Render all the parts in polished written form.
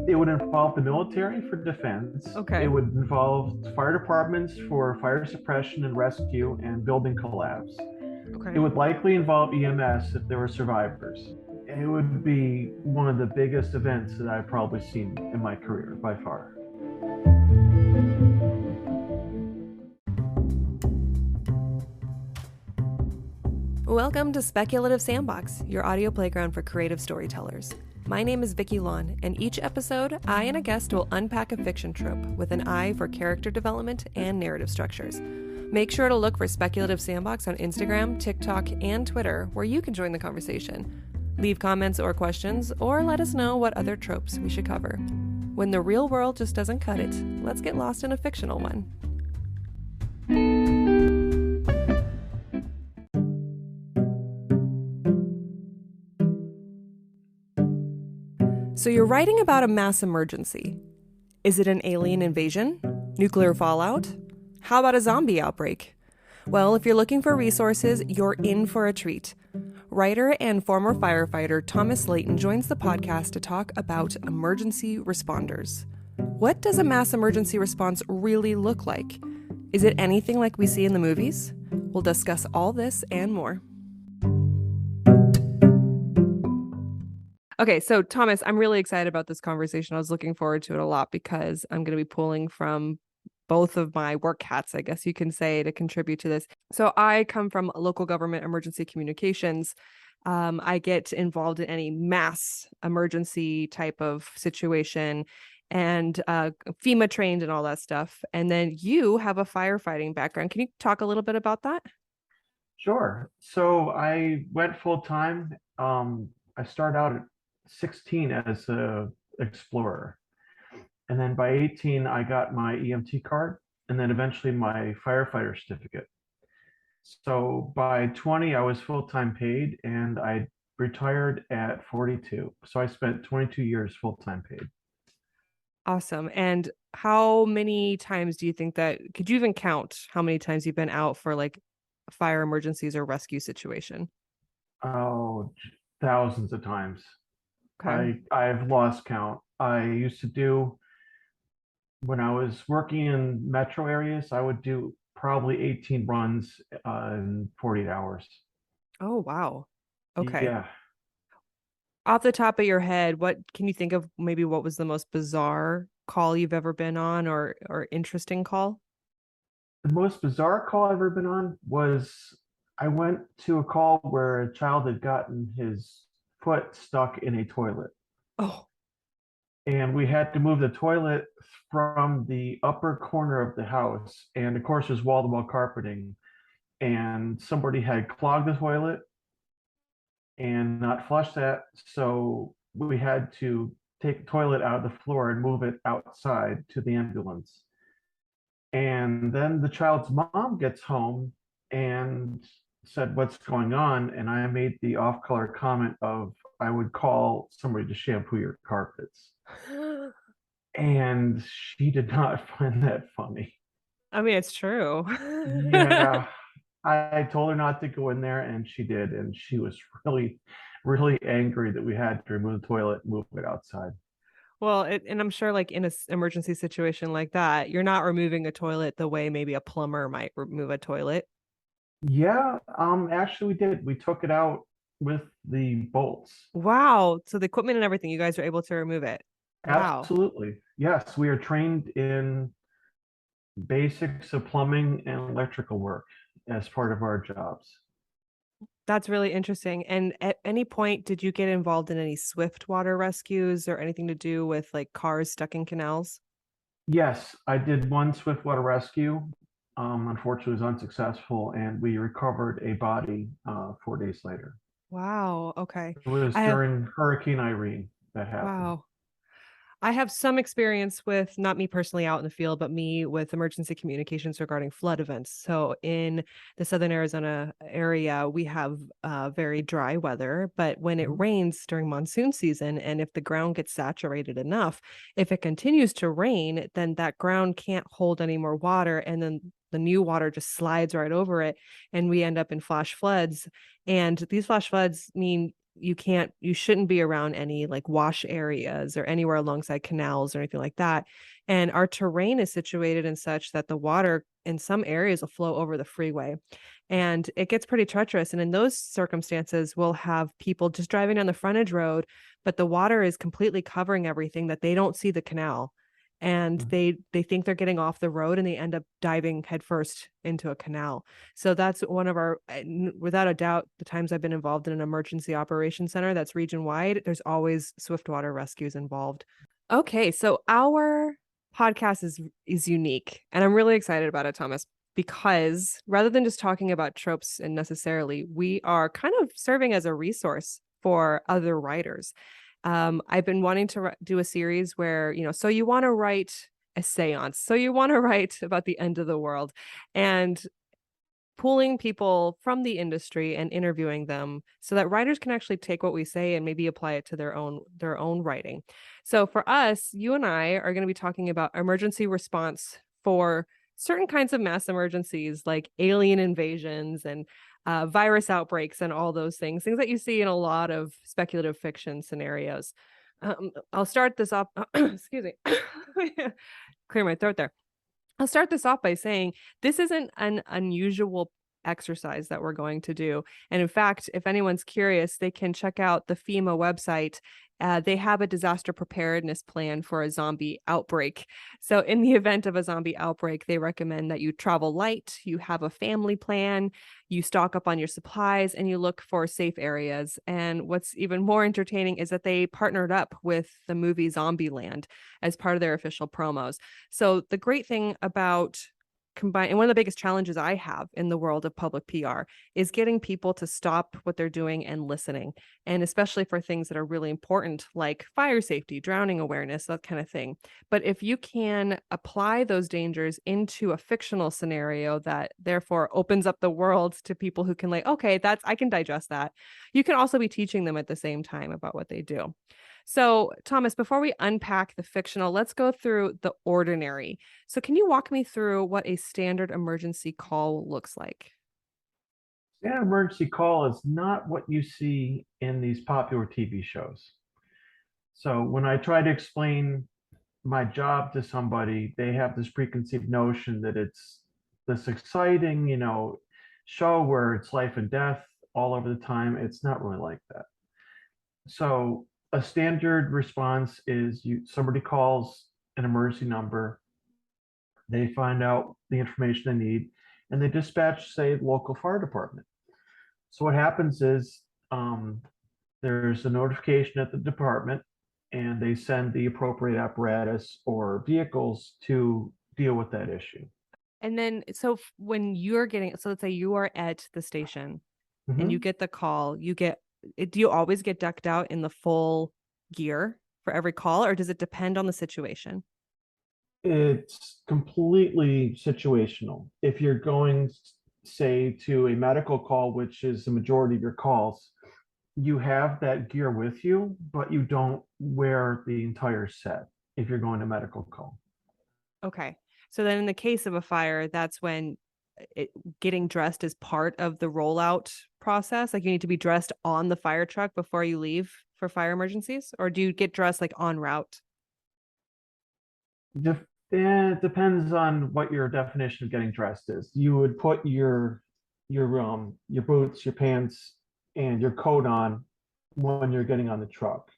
It would involve the military for defense. It Okay. would involve fire departments for fire suppression and rescue and building collapse. It Okay. would likely involve EMS if there were survivors. It would be one of the biggest events that I've probably seen in my career by far. Welcome to Speculative Sandbox, your audio playground for creative storytellers. My name is Vicky Lawn, and each episode, I and a guest will unpack a fiction trope with an eye for character development and narrative structures. Make sure to look for Speculative Sandbox on Instagram, TikTok, and Twitter, where you can join the conversation. Leave comments or questions, or let us know what other tropes we should cover. When the real world just doesn't cut it, let's get lost in a fictional one. So you're writing about a mass emergency. Is it an alien invasion? Nuclear fallout? How about a zombie outbreak? Well, if you're looking for resources, you're in for a treat. Writer and former firefighter Thomas Slatin joins the podcast to talk about emergency responders. What does a mass emergency response really look like? Is it anything like we see in the movies? We'll discuss all this and more. Okay, so Thomas, I'm really excited about this conversation. I was looking forward to it a lot because I'm going to be pulling from both of my work hats, I guess you can say, to contribute to this. So I come from local government emergency communications. I get involved in any mass emergency type of situation and FEMA trained and all that stuff. And then you have a firefighting background. Can you talk a little bit about that? Sure. So I went full time. I started out at 16 as a explorer, and then by 18 I got my EMT card, and then eventually my firefighter certificate. So by 20 I was full-time paid, and I retired at 42. So I spent 22 years full-time paid. Awesome. And how many times do you think that, could you even count how many times you've been out for like fire emergencies or rescue situation? Oh, thousands of times. Okay. I've lost count. I used to do, when I was working in metro areas, I would do probably 18 runs in 48 hours. Oh, wow. Okay. Yeah. Off the top of your head, what can you think of, maybe what was the most bizarre call you've ever been on, or interesting call? The most bizarre call I've ever been on was, I went to a call where a child had gotten his foot stuck in a toilet. Oh, And we had to move the toilet from the upper corner of the house. And of course, there's wall to wall carpeting. And somebody had clogged the toilet and not flushed that. So we had to take the toilet out of the floor and move it outside to the ambulance. And then the child's mom gets home and said, "What's going on?" And I made the off color comment of, "I would call somebody to shampoo your carpets." And she did not find that funny. I mean, it's true. Yeah, I told her not to go in there, and she did. And she was really, really angry that we had to remove the toilet and move it outside. Well, and I'm sure like in an emergency situation like that, you're not removing a toilet the way maybe a plumber might remove a toilet. Yeah, actually, we did. We took it out with the bolts. Wow. So the equipment and everything, you guys are able to remove it. Wow. Absolutely. Yes, we are trained in basics of plumbing and electrical work as part of our jobs. That's really interesting. And at any point, did you get involved in any swift water rescues or anything to do with like cars stuck in canals? Yes, I did one swiftwater rescue. Unfortunately, it was unsuccessful, and we recovered a body 4 days later. Wow. Okay. It was I have, during Hurricane Irene that happened. wow. I have some experience with, not me personally out in the field, but me with emergency communications regarding flood events. So in the Southern Arizona area, we have very dry weather, but when it Mhm. rains during monsoon season, and if the ground gets saturated enough, if it continues to rain, then that ground can't hold any more water. And then the new water just slides right over it. And we end up in flash floods. And these flash floods mean you shouldn't be around any like wash areas or anywhere alongside canals or anything like that. And our terrain is situated in such that the water in some areas will flow over the freeway, and it gets pretty treacherous. And in those circumstances, we'll have people just driving down the frontage road, but the water is completely covering everything, that they don't see the canal, and they think they're getting off the road and they end up diving headfirst into a canal. So that's one of our, without a doubt, the times I've been involved in an emergency operations center that's region wide, there's always swift water rescues involved. Okay, so our podcast is unique, and I'm really excited about it, Thomas, because rather than just talking about tropes and necessarily, we are kind of serving as a resource for other writers. I've been wanting to do a series where, so you want to write a seance, so you want to write about the end of the world, and pulling people from the industry and interviewing them so that writers can actually take what we say and maybe apply it to their own writing. So for us, you and I are going to be talking about emergency response for certain kinds of mass emergencies like alien invasions and virus outbreaks and all those things that you see in a lot of speculative fiction scenarios. I'll start this off. Excuse me. Clear my throat there. I'll start this off by saying this isn't an unusual exercise that we're going to do. And in fact, if anyone's curious, they can check out the FEMA website. They have a disaster preparedness plan for a zombie outbreak. So in the event of a zombie outbreak, they recommend that you travel light, you have a family plan, you stock up on your supplies, and you look for safe areas. And what's even more entertaining is that they partnered up with the movie Zombieland as part of their official promos. So the great thing about and one of the biggest challenges I have in the world of public PR is getting people to stop what they're doing and listening. And especially for things that are really important, like fire safety, drowning awareness, that kind of thing. But if you can apply those dangers into a fictional scenario that therefore opens up the world to people who can okay, I can digest that. You can also be teaching them at the same time about what they do. So, Thomas, before we unpack the fictional, let's go through the ordinary. So, can you walk me through what a standard emergency call looks like? Standard emergency call is not what you see in these popular TV shows. So when I try to explain my job to somebody, they have this preconceived notion that it's this exciting, show where it's life and death all over the time. It's not really like that. So a standard response is somebody calls an emergency number, they find out the information they need, and they dispatch, say, the local fire department. So what happens is there's a notification at the department, and they send the appropriate apparatus or vehicles to deal with that issue. And then, so when you're so let's say you are at the station and you get the call, do you always get decked out in the full gear for every call, or does it depend on the situation? It's completely situational. If you're going, say, to a medical call, which is the majority of your calls, you have that gear with you, but you don't wear the entire set if you're going to medical call. Okay. So then in the case of a fire, that's when getting dressed is part of the rollout process. Like you need to be dressed on the fire truck before you leave for fire emergencies, or do you get dressed like en route? It depends on what your definition of getting dressed is. You would put your boots, your pants, and your coat on when you're getting on the truck.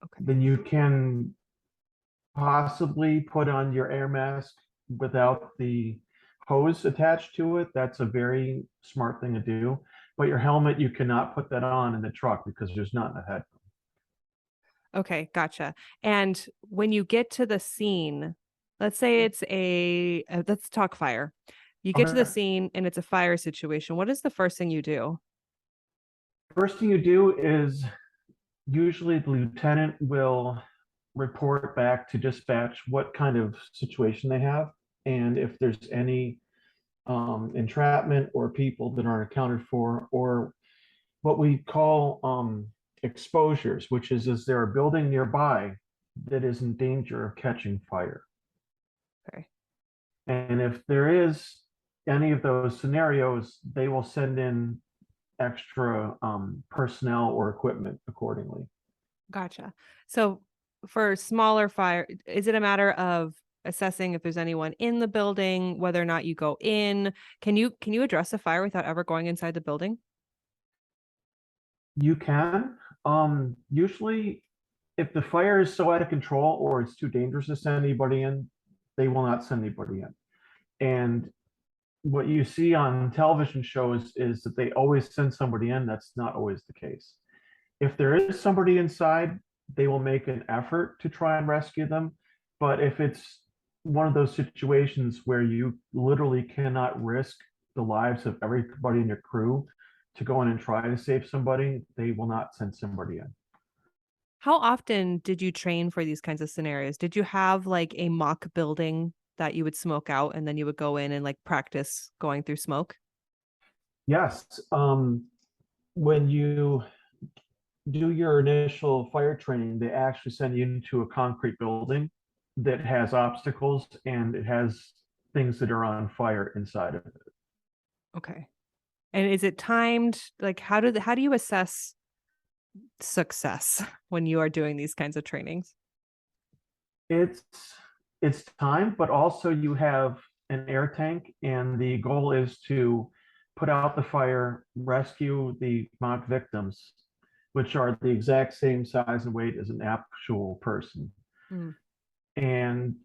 Okay. Then you can possibly put on your air mask without the hose attached to it. That's a very smart thing to do. But your helmet, you cannot put that on in the truck because there's not enough headroom. Okay, gotcha. And when you get to the scene, let's say it's let's talk fire. You get to the scene and it's a fire situation. What is the first thing you do? First thing you do is usually the lieutenant will report back to dispatch what kind of situation they have, and if there's any entrapment or people that aren't accounted for, or what we call exposures, which is there a building nearby that is in danger of catching fire. Okay. And if there is any of those scenarios, they will send in extra personnel or equipment accordingly. Gotcha. So for smaller fire, is it a matter of assessing if there's anyone in the building, whether or not you go in? Can you address a fire without ever going inside the building? You can. Usually, if the fire is so out of control or it's too dangerous to send anybody in, they will not send anybody in. And what you see on television shows is that they always send somebody in. That's not always the case. If there is somebody inside, they will make an effort to try and rescue them. But if it's one of those situations where you literally cannot risk the lives of everybody in your crew to go in and try to save somebody, they will not send somebody in. How often did you train for these kinds of scenarios? Did you have like a mock building that you would smoke out and then you would go in and like practice going through smoke? Yes, when you do your initial fire training, they actually send you into a concrete building that has obstacles and it has things that are on fire inside of it. Okay. And is it timed? Like how do you assess success when you are doing these kinds of trainings? It's it's time, but also you have an air tank, and the goal is to put out the fire, rescue the mock victims, which are the exact same size and weight as an actual person. Mm. And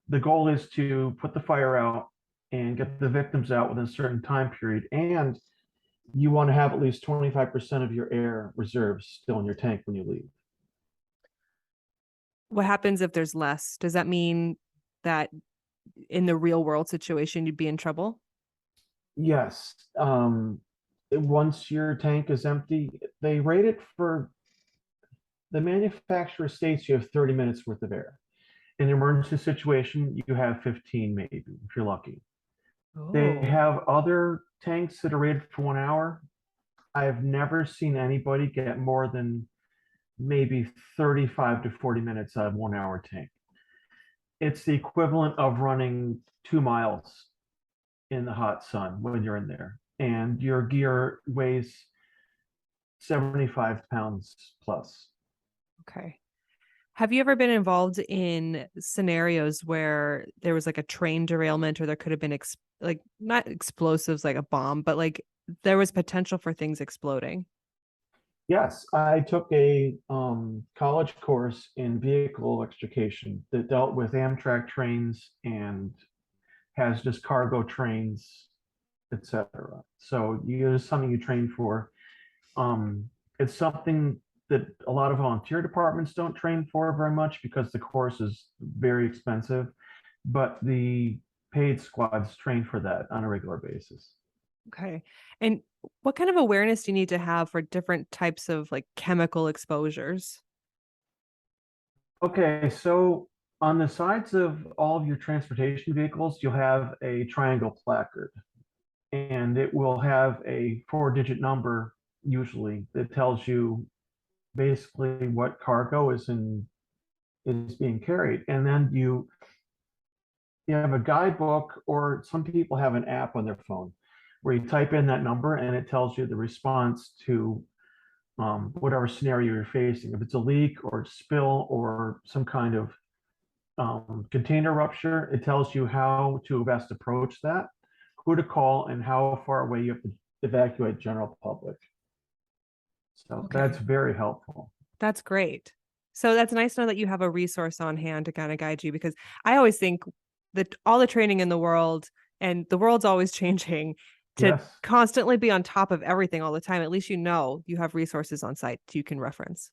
the goal is to put the fire out and get the victims out within a certain time period. And you want to have at least 25% of your air reserves still in your tank when you leave. What happens if there's less? Does that mean that in the real world situation you'd be in trouble? Yes. Once your tank is empty, they rate it for the manufacturer states you have 30 minutes worth of air. In an emergency situation, you have 15 maybe, if you're lucky. They Oh. have other tanks that are rated for 1 hour. I've never seen anybody get more than maybe 35 to 40 minutes out of 1 hour tank. It's the equivalent of running 2 miles in the hot sun when you're in there. And your gear weighs 75 pounds plus. Okay. Have you ever been involved in scenarios where there was like a train derailment or there could have been like not explosives like a bomb, but like there was potential for things exploding? Yes, I took a college course in vehicle electrification that dealt with Amtrak trains and has just cargo trains, etc. So it's something you train for. It's something that a lot of volunteer departments don't train for very much because the course is very expensive, but the paid squads train for that on a regular basis. Okay. And what kind of awareness do you need to have for different types of like chemical exposures? Okay, so on the sides of all of your transportation vehicles, you'll have a triangle placard, and it will have a four-digit number usually that tells you basically what cargo is being carried. And then you have a guidebook, or some people have an app on their phone where you type in that number and it tells you the response to whatever scenario you're facing. If it's a leak or spill or some kind of container rupture, it tells you how to best approach that, who to call, and how far away you have to evacuate general public. So that's Okay. very helpful. That's great. So that's nice to know that you have a resource on hand to kind of guide you because I always think that all the training in the world and the world's always changing to Yes, constantly be on top of everything all the time. At least you know you have resources on site you can reference.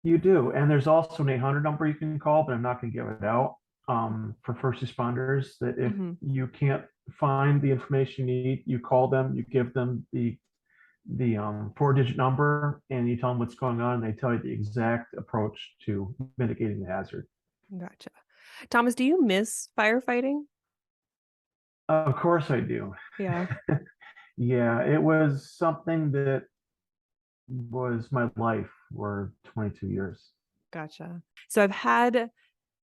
you do. And there's also an 800 number you can call, but I'm not going to give it out for first responders. That if Hmm. you can't find the information you need, you call them, you give them the four-digit number, and you tell them what's going on, and they tell you the exact approach to mitigating the hazard. Gotcha. Thomas, do you miss firefighting? Of course I do. Yeah, Yeah, it was something that was my life for 22 years. gotcha. So I've had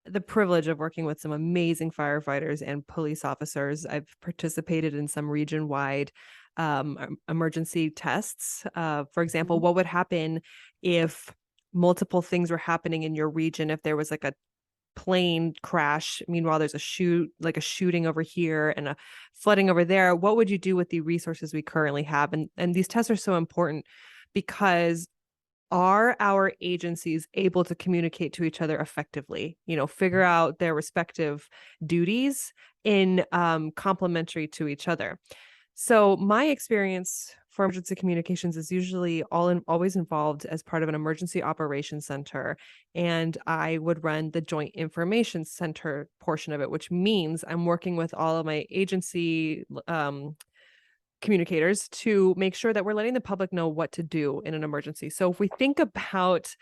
the privilege of working with some amazing firefighters and police officers. I've participated in some region wide emergency tests. For example, Mhm. what would happen if multiple things were happening in your region? If there was like a plane crash, meanwhile there's a shooting over here and a flooding over there, what would you do with the resources we currently have? And these tests are so important because are our agencies able to communicate to each other effectively, figure out their respective duties in complementary to each other? So my experience for emergency communications is usually always involved as part of an emergency operations center, and I would run the joint information center portion of it, which means I'm working with all of my agency communicators to make sure that we're letting the public know what to do in an emergency. So if we think about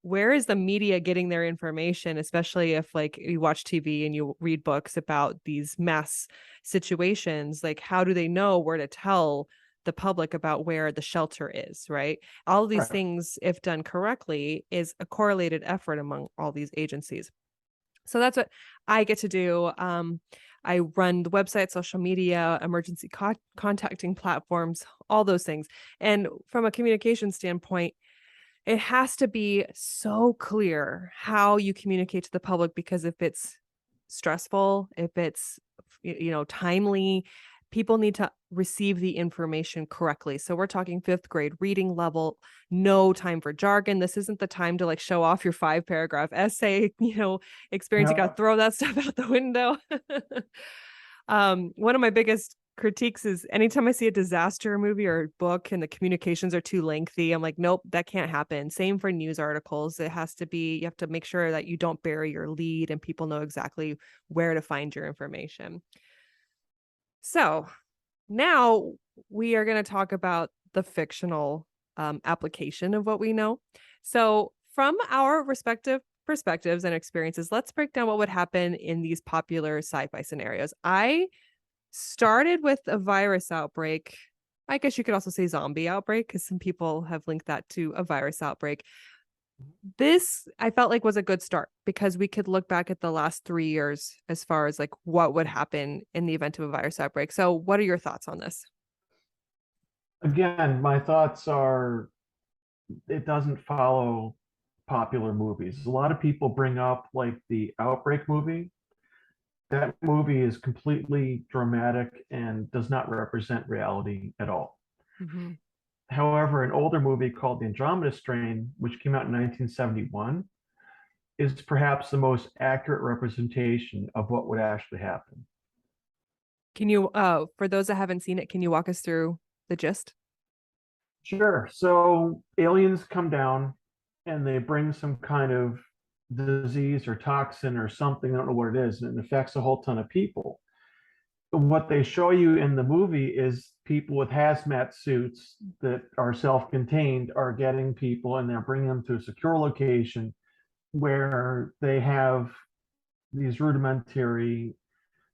where is the media getting their information, especially if like you watch TV and you read books about these mass situations, like how do they know where to tell the public about where the shelter is, right? All of these Right. things, if done correctly, is a correlated effort among all these agencies. So that's what I get to do. I run the website, social media, emergency contacting platforms, all those things. And from a communication standpoint, it has to be so clear how you communicate to the public, because if it's stressful, if it's timely, people need to receive the information correctly. So we're talking 5th grade reading level, no time for jargon. This isn't the time to like show off your 5-paragraph essay, experience. You got Yeah. to throw that stuff out the window. One of my biggest critiques is anytime I see a disaster movie or book and the communications are too lengthy, I'm like, nope, that can't happen. Same for news articles. It has to be, you have to make sure that you don't bury your lead and people know exactly where to find your information. So now we are going to talk about the fictional application of what we know. So from our respective perspectives and experiences, let's break down what would happen in these popular sci-fi scenarios. I started with a virus outbreak. I guess you could also say zombie outbreak, because some people have linked that to a virus outbreak. This I felt like was a good start because we could look back at the last 3 years as far as like what would happen in the event of a virus outbreak. So what are your thoughts on this? Again, my thoughts are it doesn't follow popular movies. A lot of people bring up like the Outbreak movie. That movie is completely dramatic and does not represent reality at all. Mm-hmm. However, an older movie called The Andromeda Strain, which came out in 1971, is perhaps the most accurate representation of what would actually happen. Can you, for those that haven't seen it, can you walk us through the gist? Sure. So aliens come down and they bring some kind of disease or toxin or something, I don't know what it is, and it affects a whole ton of people. What they show you in the movie is people with hazmat suits that are self-contained are getting people and they're bringing them to a secure location where they have these rudimentary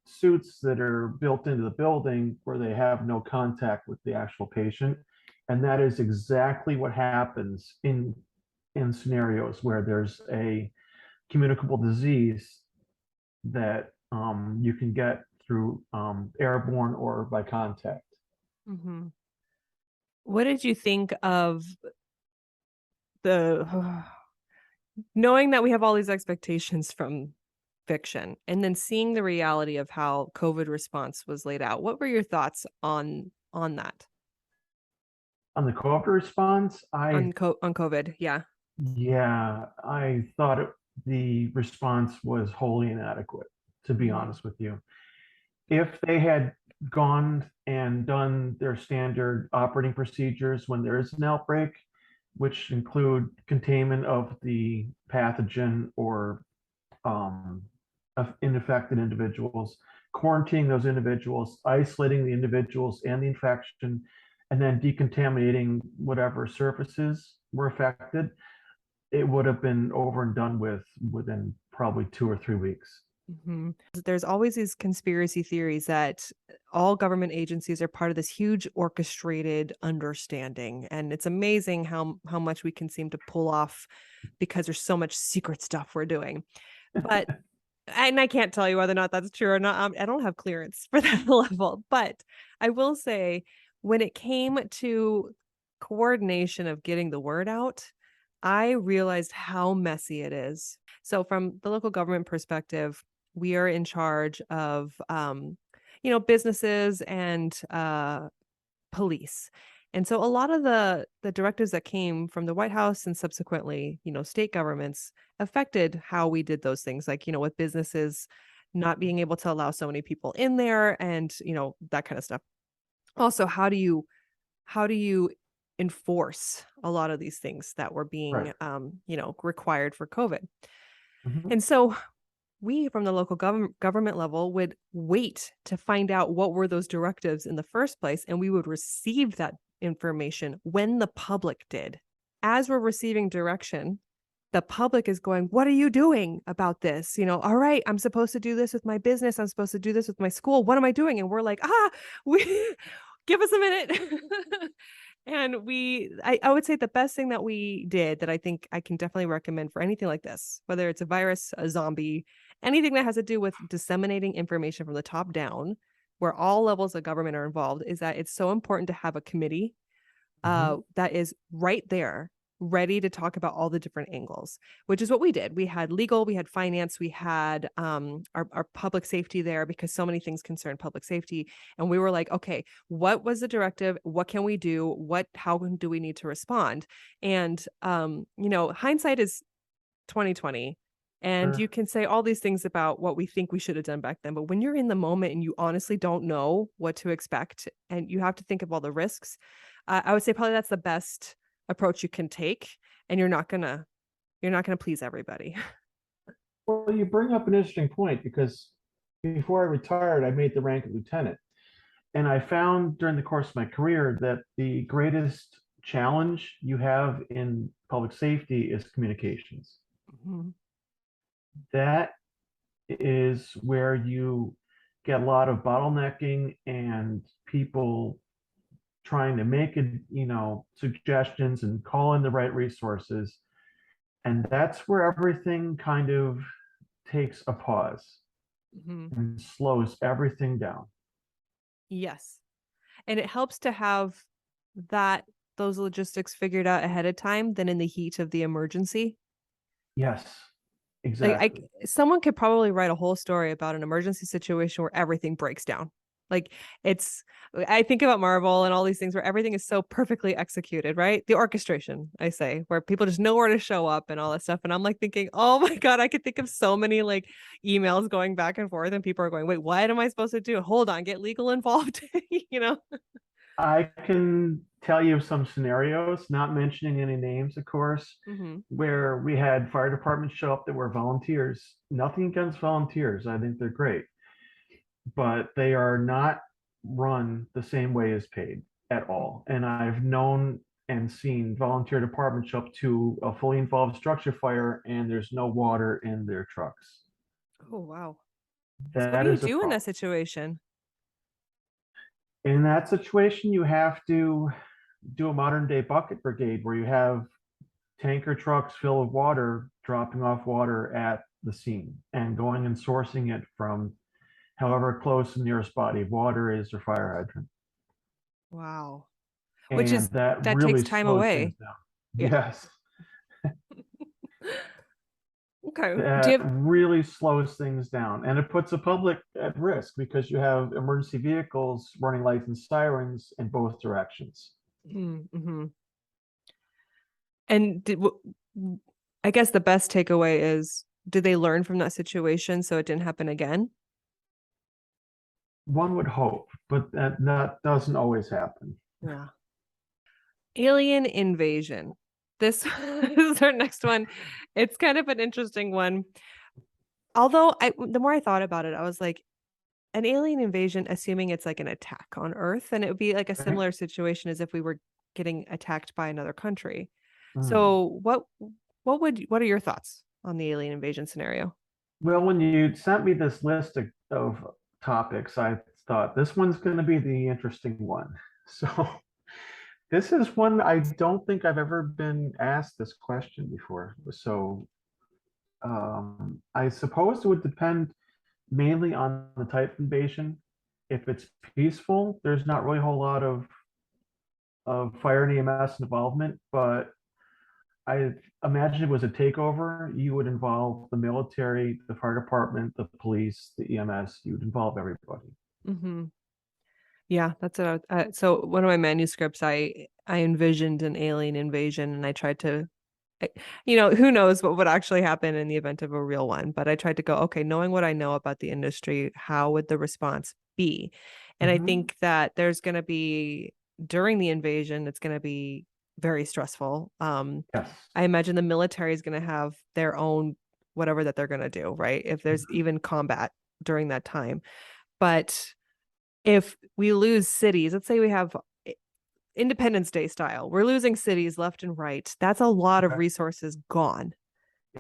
suits that are built into the building where they have no contact with the actual patient. And that is exactly what happens in scenarios where there's a communicable disease that you can get through airborne or by contact. Mm-hmm. What did you think of the knowing that we have all these expectations from fiction and then seeing the reality of how COVID response was laid out? What were your thoughts on that? On the COVID response, On COVID, yeah. yeah, I thought the response was wholly inadequate, to be Mm-hmm. honest with you. If they had gone and done their standard operating procedures when there is an outbreak, which include containment of the pathogen or um, of infected individuals, quarantining those individuals, isolating the individuals and the infection, and then decontaminating whatever surfaces were affected, it would have been over and done with within probably 2 or 3 weeks. Mm-hmm. There's always these conspiracy theories that all government agencies are part of this huge orchestrated understanding, and it's amazing how much we can seem to pull off because there's so much secret stuff we're doing. But and I can't tell you whether or not that's true or not. I don't have clearance for that level, but I will say when it came to coordination of getting the word out, I realized how messy it is. So, from the local government perspective, we are in charge of, businesses and police. And so a lot of the directives that came from the White House and subsequently, state governments affected how we did those things, like, with businesses not being able to allow so many people in there and, that kind of stuff. Also, how do you enforce a lot of these things that were being Right. required for COVID? Mhm. And so we from the local government level would wait to find out what were those directives in the first place, and we would receive that information when the public did. As we're receiving direction, the public is going, what are you doing about this? All right, I'm supposed to do this with my business, I'm supposed to do this with my school, what am I doing? And we're like, we give us a minute. And I would say the best thing that we did that I think I can definitely recommend for anything like this, whether it's a virus, a zombie, anything that has to do with disseminating information from the top down, where all levels of government are involved, is that it's so important to have a committee Mhm. that is right there, ready to talk about all the different angles, which is what we did. We had legal, we had finance, we had our public safety there because so many things concern public safety. And we were like, okay, what was the directive? What can we do? How do we need to respond? And, hindsight is 2020. And you Sure. can say all these things about what we think we should have done back then. But when you're in the moment and you honestly don't know what to expect and you have to think of all the risks, I would say probably that's the best approach you can take. And you're not gonna please everybody. Well, you bring up an interesting point because before I retired, I made the rank of lieutenant. And I found during the course of my career that the greatest challenge you have in public safety is communications. Mhm. That is where you get a lot of bottlenecking and people trying to make it, suggestions and call in the right resources. And that's where everything kind of takes a pause Mhm. and slows everything down. Yes. And it helps to have that those logistics figured out ahead of time than in the heat of the emergency. Yes, Like exactly. someone could probably write a whole story about an emergency situation where everything breaks down. Like it's I think about Marvel and all these things where everything is so perfectly executed, right? The orchestration, I say, where people just know where to show up and all that stuff. And I'm like thinking, oh my God, I could think of so many like emails going back and forth, and people are going, wait, what am I supposed to do? Hold on, get legal involved, you know? I can tell you some scenarios, not mentioning any names, of course, Mm-hmm. where we had fire departments show up that were volunteers. Nothing against volunteers. I think they're great, but they are not run the same way as paid at all. And I've known and seen volunteer departments show up to a fully involved structure fire and there's no water in their trucks. Oh wow. So what do That you is a do in that problem. situation? In that situation, you have to do a modern day bucket brigade where you have tanker trucks filled with water dropping off water at the scene and going and sourcing it from however close the nearest body of water is or fire hydrant. Wow. Which And is that that really takes time slows things away. down. Yeah. Yes, Okay. Do you that have really slows things down. And it puts the public at risk because you have emergency vehicles running lights and sirens in both directions. mm-hmm. And I guess the best takeaway is, did they learn from that situation so it didn't happen again? One would hope, but that doesn't always happen. Yeah. Alien invasion. This, this is our next one. It's kind of an interesting one. Although the more I thought about it, I was like, an alien invasion, assuming it's like an attack on Earth, and it would be like a Right? similar situation as if we were getting attacked by another country. Mm. So what are your thoughts on the alien invasion scenario? Well, when you sent me this list of topics, I thought this one's going to be the interesting one. So this is one I don't think I've ever been asked this question before. So I suppose it would depend mainly on the type of invasion. If it's peaceful, there's not really a whole lot of of fire and EMS involvement, but I imagine it was a takeover. You would involve the military, the fire department, the police, the EMS. You would involve everybody. Hmm. Yeah, that's what so one of my manuscripts, I envisioned an alien invasion, and I tried to, who knows what would actually happen in the event of a real one, but I tried to go, okay, knowing what I know about the industry, how would the response be? And I Hmm. think that there's going to be, during the invasion, it's going to be very stressful. Yes. I imagine the military is going to have their own whatever that they're going to do, right? If there's Mhm. even combat during that time. But if we lose cities, let's say we have Independence Day style, we're losing cities left and right. That's a lot of Okay. resources gone.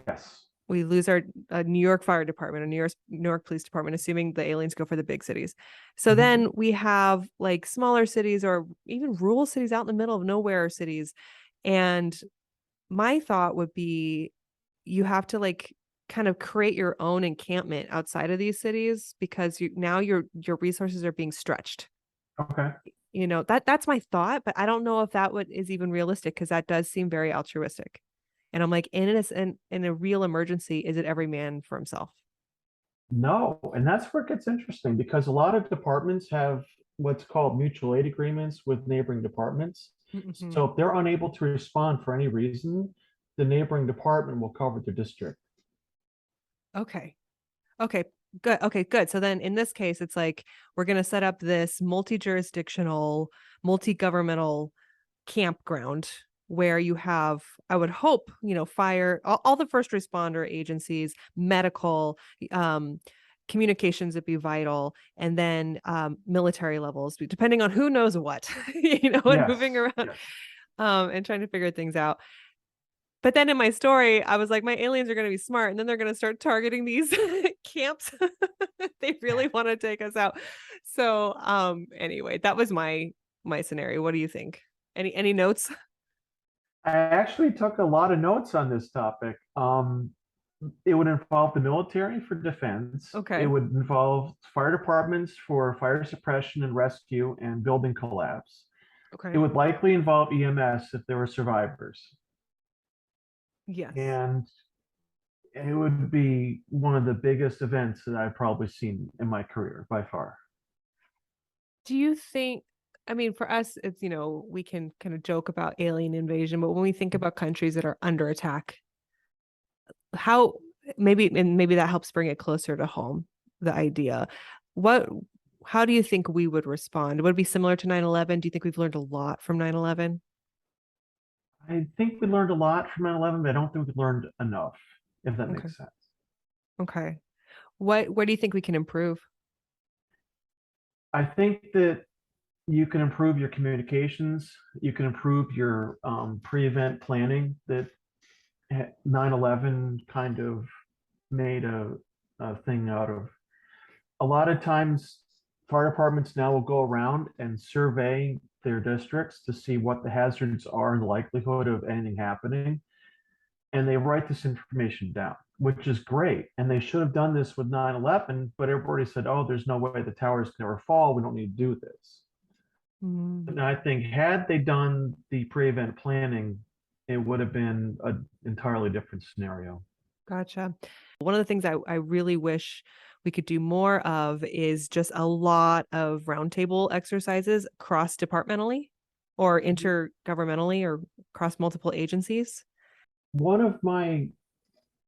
Yes. We lose our New York Fire Department, a New York Police Department, assuming the aliens go for the big cities. So Hmm. then we have like smaller cities or even rural cities out in the middle of nowhere cities. And my thought would be you have to like kind of create your own encampment outside of these cities because your resources are being stretched. Okay. That's my thought, but I don't know if that is even realistic because that does seem very altruistic. And I'm like, in a real emergency, is it every man for himself? No, and that's where it gets interesting because a lot of departments have what's called mutual aid agreements with neighboring departments. Mm-hmm. So if they're unable to respond for any reason, the neighboring department will cover the district. Okay. Okay. Good. Okay, good. So then in this case, it's like we're going to set up this multi-jurisdictional, multi-governmental campground where you have, I would hope, fire, all the first responder agencies, medical, um, communications would be vital, and then military levels, depending on who knows what, and Yes. moving around, Yes. and trying to figure things out. But then in my story, I was like, my aliens are going to be smart, and then they're going to start targeting these camps. They really want to take us out. So, anyway, that was my scenario. What do you think? Any notes? I actually took a lot of notes on this topic. It would involve the military for defense. It Okay. would involve fire departments for fire suppression and rescue and building collapse. It Okay. would likely involve EMS if there were survivors. Yes. And it would be one of the biggest events that I've probably seen in my career by far. Do you think, I mean, for us, it's, we can kind of joke about alien invasion, but when we think about countries that are under attack, how maybe that helps bring it closer to home, the idea. What, how do you think we would respond? Would it be similar to 9/11? Do you think we've learned a lot from 9/11? I think we learned a lot from 9/11, but I don't think we learned enough, if that Okay. makes sense. Okay. Where do you think we can improve? I think that you can improve your communications, you can improve your pre-event planning that 9/11 kind of made a thing out of. A lot of times, fire departments now will go around and survey their districts to see what the hazards are and the likelihood of anything happening. And they write this information down, which is great. And they should have done this with 9/11, but everybody said, oh, there's no way the towers can ever fall. We don't need to do this. Mm, And I think had they done the pre-event planning, it would have been an entirely different scenario. gotcha. One of the things I really wish we could do more of is just a lot of roundtable exercises cross departmentally or intergovernmentally or across multiple agencies. One of my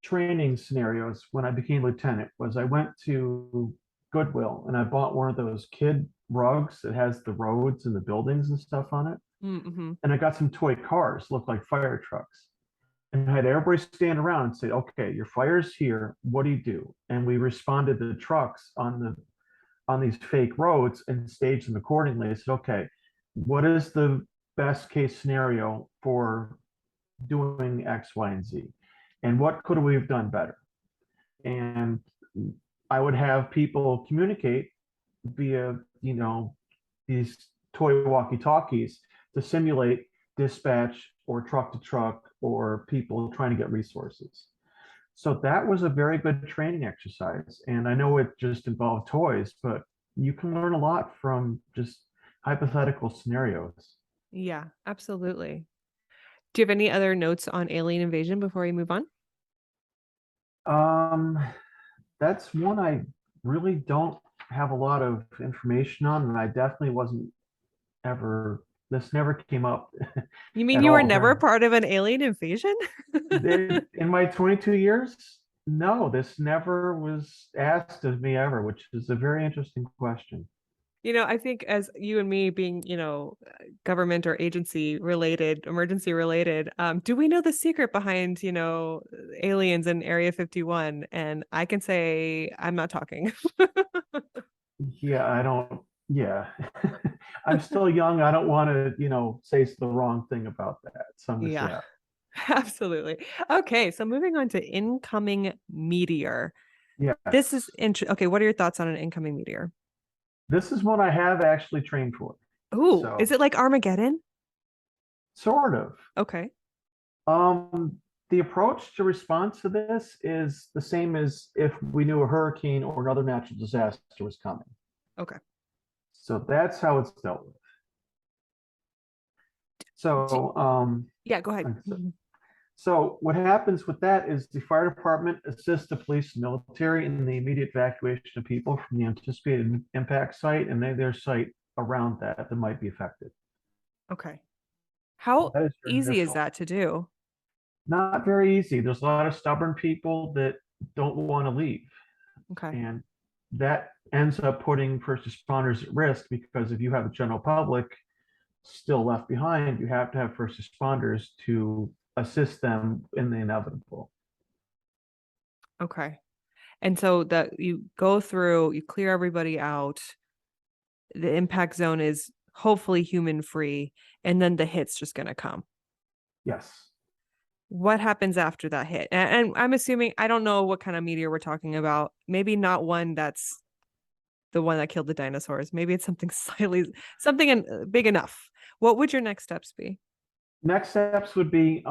training scenarios when I became lieutenant was I went to Goodwill and I bought one of those kid rugs that has the roads and the buildings and stuff on it. Mm-hmm. And I got some toy cars, look like fire trucks. And I had everybody stand around and say, okay, your fire's here. What do you do? And we responded to the trucks on these fake roads and staged them accordingly. I said, okay, what is the best case scenario for doing X, Y, and Z? And what could we have done better? And I would have people communicate via, these toy walkie-talkies to simulate dispatch or truck to truck or people trying to get resources. So that was a very good training exercise. And I know it just involved toys, but you can learn a lot from just hypothetical scenarios. Yeah, absolutely. Do you have any other notes on alien invasion before we move on? Um, that's one I really don't have a lot of information on, and I definitely wasn't ever, this never came up You mean at you were all never during part of an alien invasion? in my 22 years. No, this never was asked of me ever, which is a very interesting question. I think as you and me being, government or agency related, emergency related, do we know the secret behind, aliens in Area 51? And I can say I'm not talking. Yeah, I don't, yeah. I'm still young. I don't want to, say the wrong thing about that. So I'm just, Yeah, yeah. absolutely. Okay, so moving on to incoming meteor. This is Yes. Okay, what are your thoughts on an incoming meteor? This is one I have actually trained for. Oh, is So, it like Armageddon? sort of. Okay, The approach to response to this is the same as if we knew a hurricane or another natural disaster was coming. okay. So that's how it's dealt with. D- So, yeah, go ahead. like I said, so what happens with that is the fire department assists the police and military in the immediate evacuation of people from the anticipated impact site and their site around that might be affected. Okay. How That is your easy is initial. that to do? Not very easy. There's a lot of stubborn people that don't want to leave. Okay. And that ends up putting first responders at risk because if you have the general public still left behind, you have to have first responders to assist them in the inevitable. Okay. And so that you go through, you clear everybody out. The impact zone is hopefully human free, and then the hit's just going to come. Yes. What happens after that hit? And I'm assuming, I don't know what kind of meteor we're talking about. Maybe not one that's the one that killed the dinosaurs. Maybe it's something big enough. What would your next steps be? Next steps would be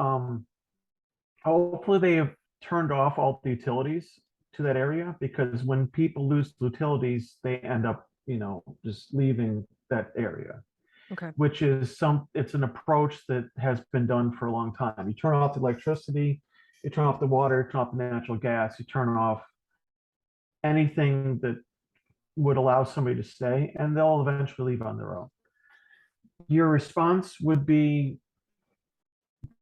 hopefully they have turned off all the utilities to that area because when people lose utilities, they end up, just leaving that area, Okay. which is it's an approach that has been done for a long time. You turn off the electricity, you turn off the water, turn off the natural gas, you turn off anything that would allow somebody to stay, and they'll eventually leave on their own. Your response would be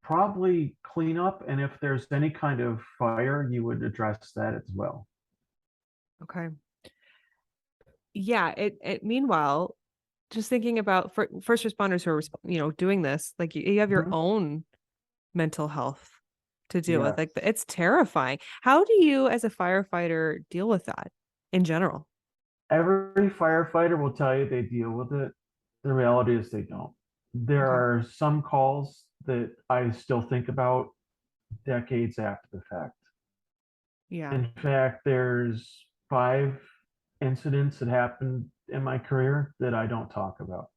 probably clean up, and if there's any kind of fire, you would address that as well. Okay. Yeah. Meanwhile, just thinking about for first responders who are, doing this, like you have your Mhm. own mental health to deal with. Like Yes. it's terrifying. How do you, as a firefighter, deal with that in general? Every firefighter will tell you they deal with it. The reality is they don't. There Okay. are some calls that I still think about decades after the fact. Yeah. In fact, there's 5 incidents that happened in my career that I don't talk about.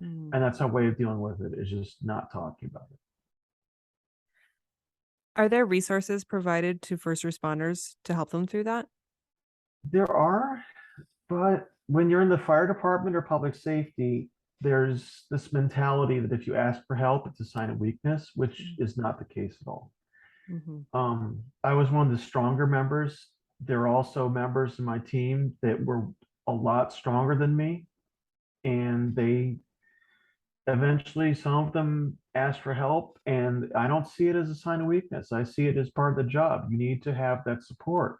Mm. And that's my way of dealing with it is just not talking about it. Are there resources provided to first responders to help them through that? There are, but when you're in the fire department or public safety, there's this mentality that if you ask for help, it's a sign of weakness, which is not the case at all. Mm-hmm. I was one of the stronger members. There are also members in my team that were a lot stronger than me, and they eventually, some of them asked for help, and I don't see it as a sign of weakness. I see it as part of the job. You need to have that support.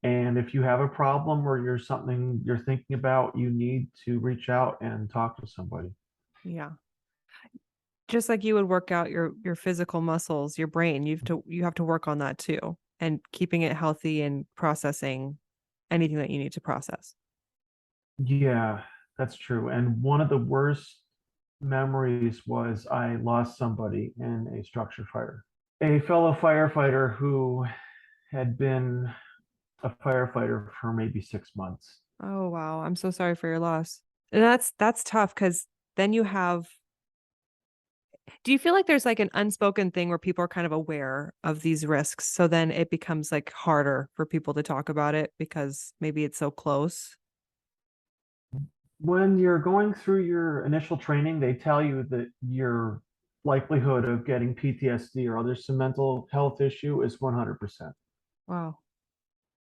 And if you have a problem or you're something you're thinking about, you need to reach out and talk to somebody. Yeah. Just like you would work out your physical muscles, your brain, you have to work on that too, and keeping it healthy and processing anything that you need to process. Yeah, that's true. And one of the worst memories was I lost somebody in a structure fire. A fellow firefighter who had been a firefighter for maybe 6 months. Oh wow, I'm so sorry for your loss. And that's tough because then you have. Do you feel like there's like an unspoken thing where people are kind of aware of these risks, so then it becomes like harder for people to talk about it because maybe it's so close? When you're going through your initial training, they tell you that your likelihood of getting PTSD or other some mental health issue is 100%. Wow.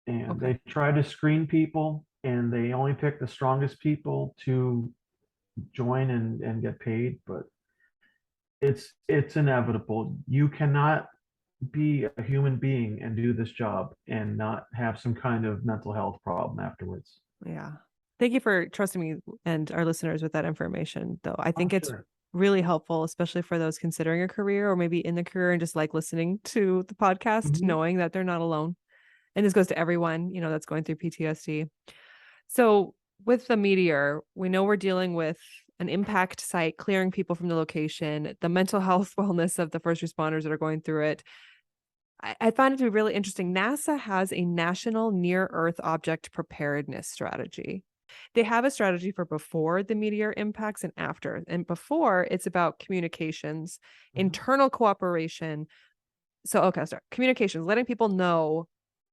And Okay. they try to screen people, and they only pick the strongest people to join and get paid. But it's inevitable. You cannot be a human being and do this job and not have some kind of mental health problem afterwards. Yeah. Thank you for trusting me and our listeners with that information, though. I Oh, think it's sure. really helpful, especially for those considering a career or maybe in the career and just like listening to the podcast, Mhm. knowing that they're not alone. And this goes to everyone, that's going through PTSD. So, with the meteor, we know we're dealing with an impact site, clearing people from the location, the mental health wellness of the first responders that are going through it. I find it to be really interesting. NASA has a national near Earth object preparedness strategy. They have a strategy for before the meteor impacts and after. And before, it's about communications, Mhm. internal cooperation. So, okay, start communications, letting people know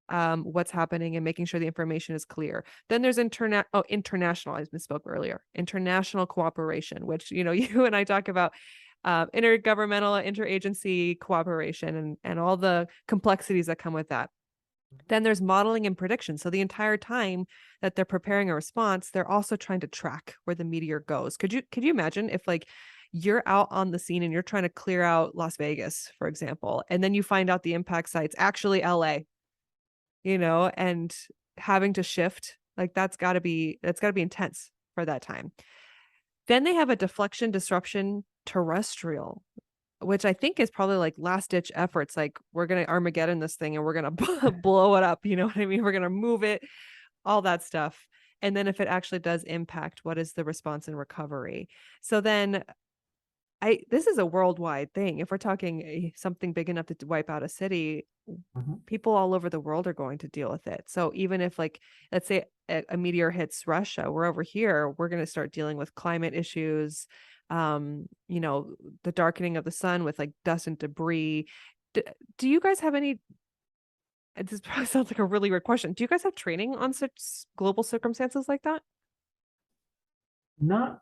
what's happening and making sure the information is clear. Then there's international. I misspoke earlier. International cooperation, which you and I talk about intergovernmental, interagency cooperation, and all the complexities that come with that. Then there's modeling and prediction. So the entire time that they're preparing a response, they're also trying to track where the meteor goes. Could you imagine if like you're out on the scene and you're trying to clear out Las Vegas, for example, and then you find out the impact site's actually LA, and having to shift, like that's got to be intense for that time. Then they have a deflection disruption terrestrial, which I think is probably like last ditch efforts. Like we're going to Armageddon this thing and we're going to blow it up. You know what I mean? We're going to move it, all that stuff. And then if it actually does impact, what is the response and recovery? So then this is a worldwide thing. If we're talking something big enough to wipe out a city, Mhm. people all over the world are going to deal with it. So even if like let's say a meteor hits Russia, we're over here, we're going to start dealing with climate issues, the darkening of the sun with like dust and debris. D- do you guys have any this probably sounds like a really weird question. Do you guys have training on such global circumstances like that? Not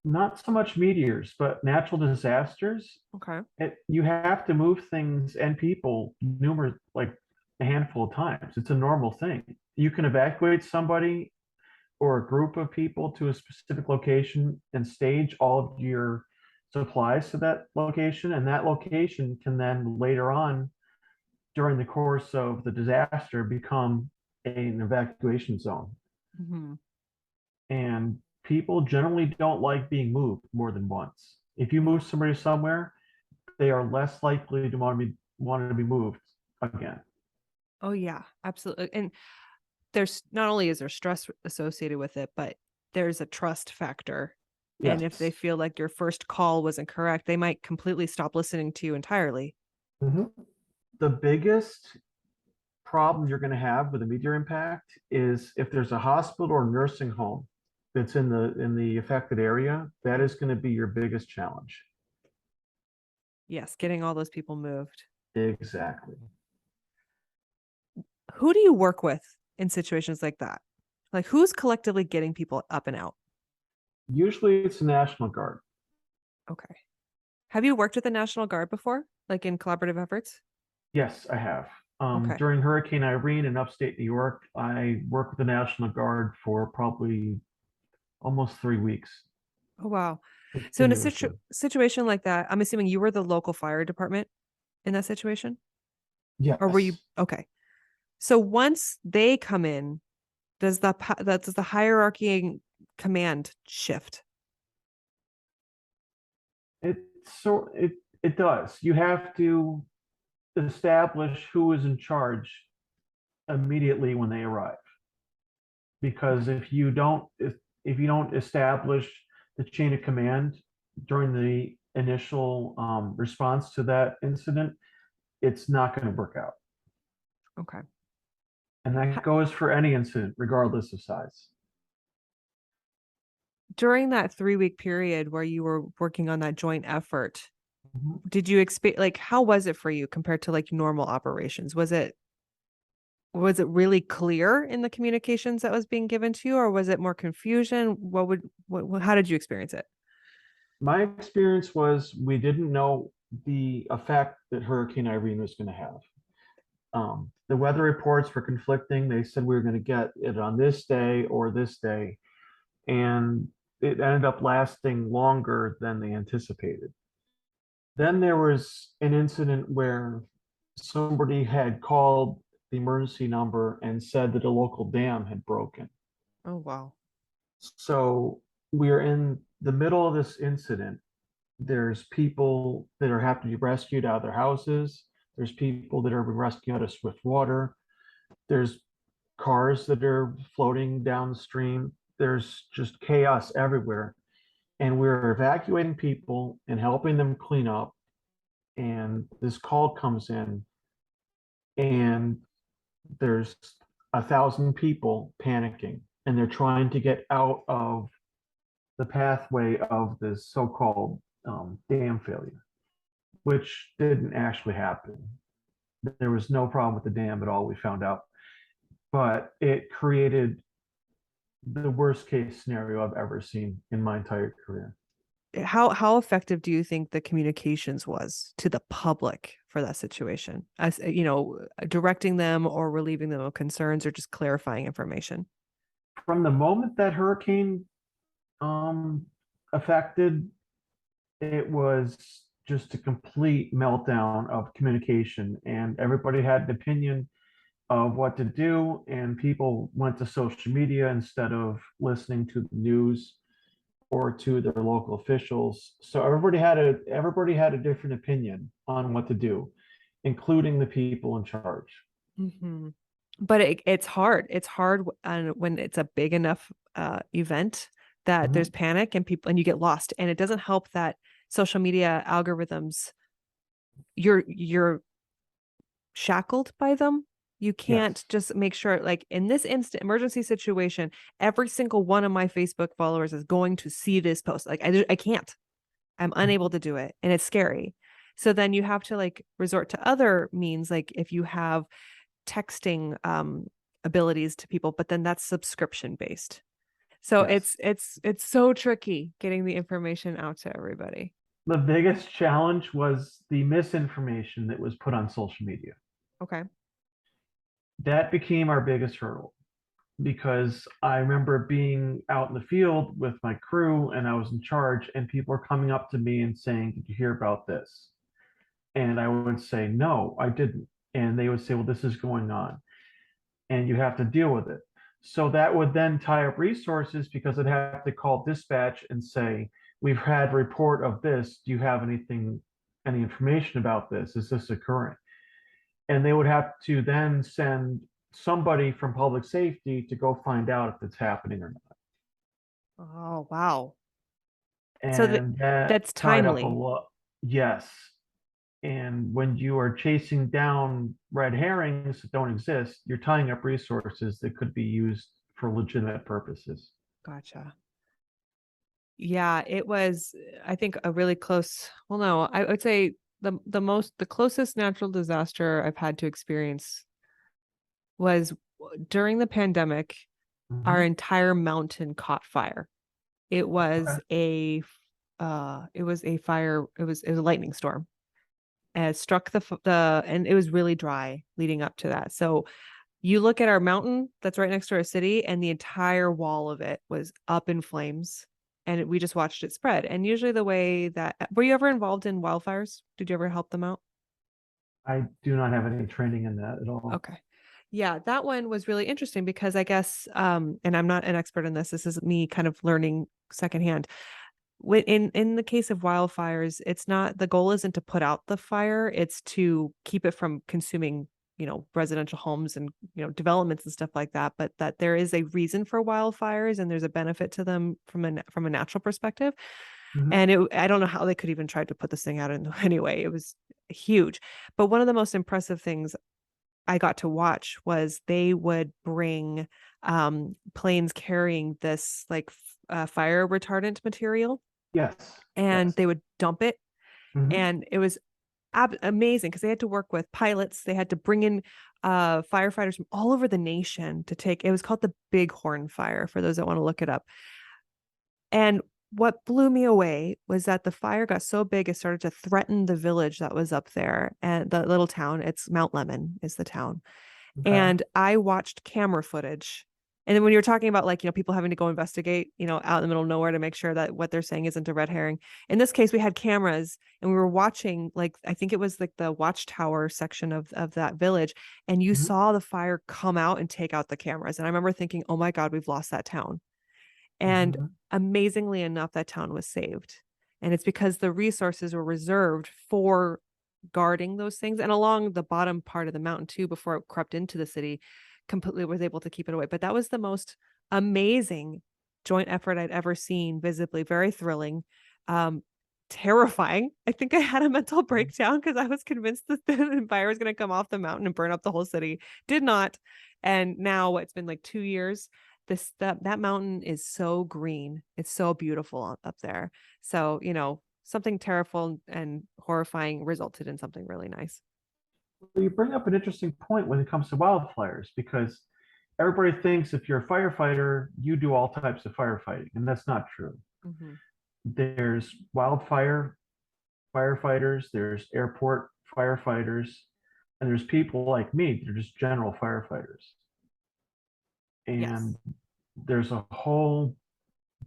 not so much meteors, but natural disasters. Okay. You have to move things and people numerous, like a handful of times. It's a normal thing. You can evacuate somebody or a group of people to a specific location and stage all of your supplies to that location, and that location can then later on during the course of the disaster become an evacuation zone. Mm-hmm. And people generally don't like being moved more than once. If you Yeah. move somebody somewhere, they are less likely to want to be moved again. Oh yeah, absolutely. And there's not only is there stress associated with it, but there's a trust factor. And if they Yes. feel like your first call wasn't correct, they might completely stop listening to you entirely. Mhm. The biggest problem you're going to have with a meteor impact is if there's a hospital or nursing home that's in the affected area, that is going to be your biggest challenge. Yes, getting all those people moved. Exactly. Who do you work with in situations like that? Like who's collectively getting people up and out? Usually it's the National Guard. Okay. Have you worked with the National Guard before, like in collaborative efforts? Yes, I have. Okay. During Hurricane Irene in upstate New York, I worked with the National Guard for probably almost 3 weeks Oh, wow. So in a continuously. situation like that, I'm assuming you were the local fire department in that situation? Or were you Yes, okay? So once they come in, does the hierarchy and command shift? it it does. You have to establish who is in charge immediately when they arrive. Because Okay. if you don't establish the chain of command during the initial response to that incident, it's not going to work out. Okay. And that goes for any incident, regardless of size. During that 3-week period where you were working on that joint effort, Mhm. did you expect like how was it for you compared to like normal operations? Was it Was it really clear in the communications that was being given to you, or was it more confusion? How did you experience it? My experience was we didn't know the effect that Hurricane Irene was going to have. The weather reports were conflicting. They said we were going to get it on this day or this day, and it ended up lasting longer than they anticipated. Then there was an incident where somebody had called the emergency number and said that a local dam had broken. Oh, wow. So we're in the middle of this incident. There's people that are have to be rescued out of their houses. There's people that are being rescued out of swift water. There's cars that are floating downstream. There's just chaos everywhere. And we're evacuating people and helping them clean up. And this call comes in, and there's 1,000 people panicking, and they're trying to get out of the pathway of this so-called dam failure, which didn't actually happen. There was no problem with the dam at all, we found out, but it created the worst case scenario I've ever seen in my entire career. How effective do you think the communications was to the public for that situation? As directing them or relieving them of concerns or just clarifying information? From the moment that hurricane affected, it was just a complete meltdown of communication, and everybody had an opinion of what to do, and people went to social media instead of listening to the news or to their local officials. So everybody had a different opinion on what to do, including the people in charge. Mm-hmm. But it's hard. It's hard when it's a big enough event that there's Mhm. panic and you get lost. And it doesn't help that social media algorithms, you're shackled by them. You can't Yes. just make sure, like in this instant emergency situation, every single one of my Facebook followers is going to see this post. Like I can't. I'm unable to do it, and it's scary. So then you have to like resort to other means, like if you have texting abilities to people, but then that's subscription based. So Yes. it's so tricky getting the information out to everybody. The biggest challenge was the misinformation that was put on social media. Okay. That became our biggest hurdle because I remember being out in the field with my crew and I was in charge, and people were coming up to me and saying, "Did you hear about this?" And I would say, "No, I didn't." And they would say, "Well, this is going on and you have to deal with it." So that would then tie up resources because I'd have to call dispatch and say, "We've had a report of this. Do you have any information about this? Is this occurring?" And they would have to then send somebody from public safety to go find out if it's happening or not. Oh, wow. So And that that's tied up a timely. lot. Yes. And when you are chasing down red herrings that don't exist, you're tying up resources that could be used for legitimate purposes. Gotcha. Yeah, it was, I think, a really close, well, no, I would say the closest natural disaster I've had to experience was during the pandemic. Our Mhm. entire mountain caught fire. It Okay. was a fire, it was a lightning storm. And it struck and it was really dry leading up to that. So you look at our mountain that's right next to our city, and the entire wall of it was up in flames. And we just watched it spread. And usually, the way that were you ever involved in wildfires? Did you ever help them out? I do not have any training in that at all. Okay. Yeah, that one was really interesting because I guess, and I'm not an expert in this. This is me kind of learning secondhand. In the case of wildfires, it's not, the goal isn't to put out the fire, it's to keep it from consuming, residential homes and, developments and stuff like that, but that there is a reason for wildfires and there's a benefit to them from a natural perspective. Mhm. And I don't know how they could even try to put this thing out in any way. It was huge. But one of the most impressive things I got to watch was they would bring planes carrying this like fire retardant material, Yes. and Yes. they would dump it, Mhm. and it was amazing, because they had to work with pilots. They had to bring in firefighters from all over the nation to take. It was called the Bighorn Fire, for those that want to look it up. And what blew me away was that the fire got so big it started to threaten the village that was up there, and the little town. It's Mount Lemon is the town. Okay. And I watched camera footage. And then when you're talking about, like, people having to go investigate, out in the middle of nowhere to make sure that what they're saying isn't a red herring. In this case, we had cameras and we were watching, like, I think it was like the watchtower section of that village. And you Mhm. saw the fire come out and take out the cameras. And I remember thinking, oh my God, we've lost that town. And Mhm. amazingly enough, that town was saved. And it's because the resources were reserved for guarding those things. And along the bottom part of the mountain, too, before it crept into the city, completely was able to keep it away. But that was the most amazing joint effort I'd ever seen, visibly, very thrilling. Um, Terrifying. I think I had a mental breakdown because I was convinced that the fire was going to come off the mountain and burn up the whole city. Did not. And now it's been like 2 years. That mountain is so green. It's so beautiful up there. So, something terrible and horrifying resulted in something really nice. Well, you bring up an interesting point when it comes to wildfires because everybody thinks if you're a firefighter, you do all types of firefighting, and that's not true. Mm-hmm. There's wildfire firefighters, there's airport firefighters, and there's people like me, they're just general firefighters. Yes. And there's a whole